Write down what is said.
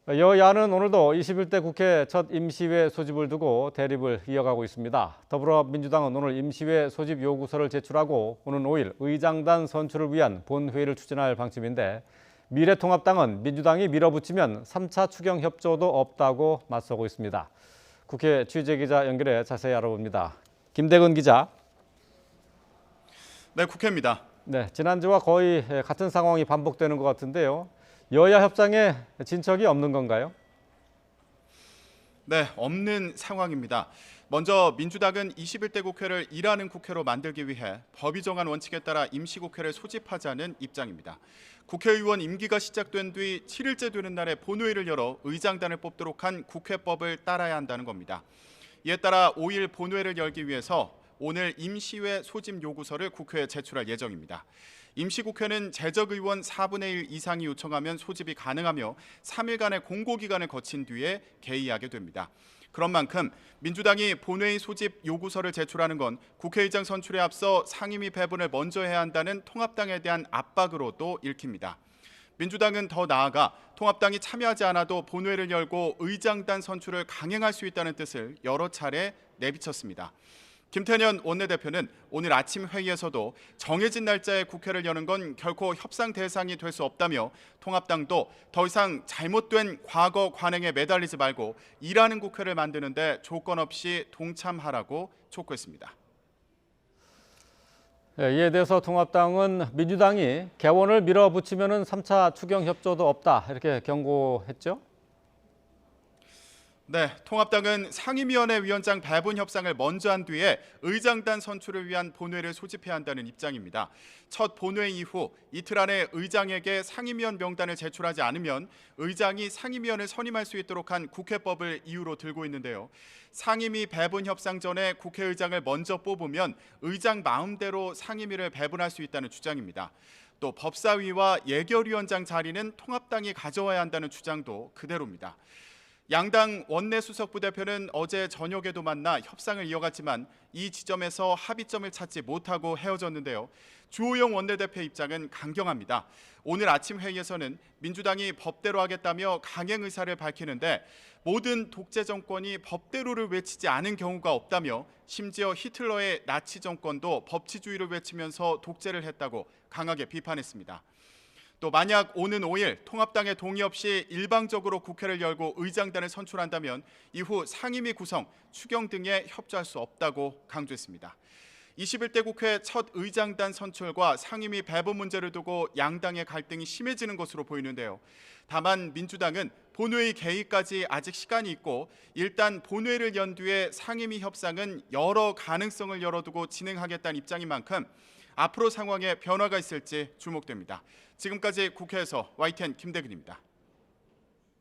여야는 오늘도 21대 국회 첫 임시회 소집을 두고 대립을 이어가고 있습니다. 더불어민주당은 오늘 임시회 소집 요구서를 제출하고 오는 5일 의장단 선출을 위한 본회의를 추진할 방침인데 미래통합당은 민주당이 밀어붙이면 3차 추경 협조도 없다고 맞서고 있습니다. 국회 취재기자 연결해 자세히 알아봅니다. 김대근 기자. 네, 국회입니다. 네, 지난주와 거의 같은 상황이 반복되는 것 같은데요. 여야 협상에 진척이 없는 건가요? 네, 없는 상황입니다. 먼저 민주당은 21대 국회를 일하는 국회로 만들기 위해 법이 정한 원칙에 따라 임시국회를 소집하자는 입장입니다. 국회의원 임기가 시작된 뒤 7일째 되는 날에 본회의를 열어 의장단을 뽑도록 한 국회법을 따라야 한다는 겁니다. 이에 따라 5일 본회의를 열기 위해서 오늘 임시회 소집 요구서를 국회에 제출할 예정입니다. 임시국회는 재적의원 4분의 1 이상이 요청하면 소집이 가능하며 3일간의 공고기간을 거친 뒤에 개의하게 됩니다. 그런 만큼 민주당이 본회의 소집 요구서를 제출하는 건 국회의장 선출에 앞서 상임위 배분을 먼저 해야 한다는 통합당에 대한 압박으로도 읽힙니다. 민주당은 더 나아가 통합당이 참여하지 않아도 본회의를 열고 의장단 선출을 강행할 수 있다는 뜻을 여러 차례 내비쳤습니다. 김태년 원내대표는 오늘 아침 회의에서도 정해진 날짜에 국회를 여는 건 결코 협상 대상이 될 수 없다며 통합당도 더 이상 잘못된 과거 관행에 매달리지 말고 일하는 국회를 만드는 데 조건 없이 동참하라고 촉구했습니다. 이에 대해서 통합당은 민주당이 개원을 밀어붙이면 3차 추경 협조도 없다 이렇게 경고했죠. 네, 통합당은 상임위원회 위원장 배분 협상을 먼저 한 뒤에 의장단 선출을 위한 본회의를 소집해야 한다는 입장입니다. 첫 본회의 이후 이틀 안에 의장에게 상임위원 명단을 제출하지 않으면 의장이 상임위원을 선임할 수 있도록 한 국회법을 이유로 들고 있는데요. 상임위 배분 협상 전에 국회의장을 먼저 뽑으면 의장 마음대로 상임위를 배분할 수 있다는 주장입니다. 또 법사위와 예결위원장 자리는 통합당이 가져와야 한다는 주장도 그대로입니다. 양당 원내수석 부대표는 어제 저녁에도 만나 협상을 이어갔지만 이 지점에서 합의점을 찾지 못하고 헤어졌는데요. 주호영 원내대표 입장은 강경합니다. 오늘 아침 회의에서는 민주당이 법대로 하겠다며 강행 의사를 밝히는데 모든 독재 정권이 법대로를 외치지 않은 경우가 없다며 심지어 히틀러의 나치 정권도 법치주의를 외치면서 독재를 했다고 강하게 비판했습니다. 또 만약 오는 5일 통합당의 동의 없이 일방적으로 국회를 열고 의장단을 선출한다면 이후 상임위 구성, 추경 등에 협조할 수 없다고 강조했습니다. 21대 국회 첫 의장단 선출과 상임위 배분 문제를 두고 양당의 갈등이 심해지는 것으로 보이는데요. 다만 민주당은 본회의 개의까지 아직 시간이 있고 일단 본회의를 연 뒤에 상임위 협상은 여러 가능성을 열어두고 진행하겠다는 입장인 만큼 앞으로 상황에 변화가 있을지 주목됩니다. 지금까지 국회에서 YTN 김대근입니다.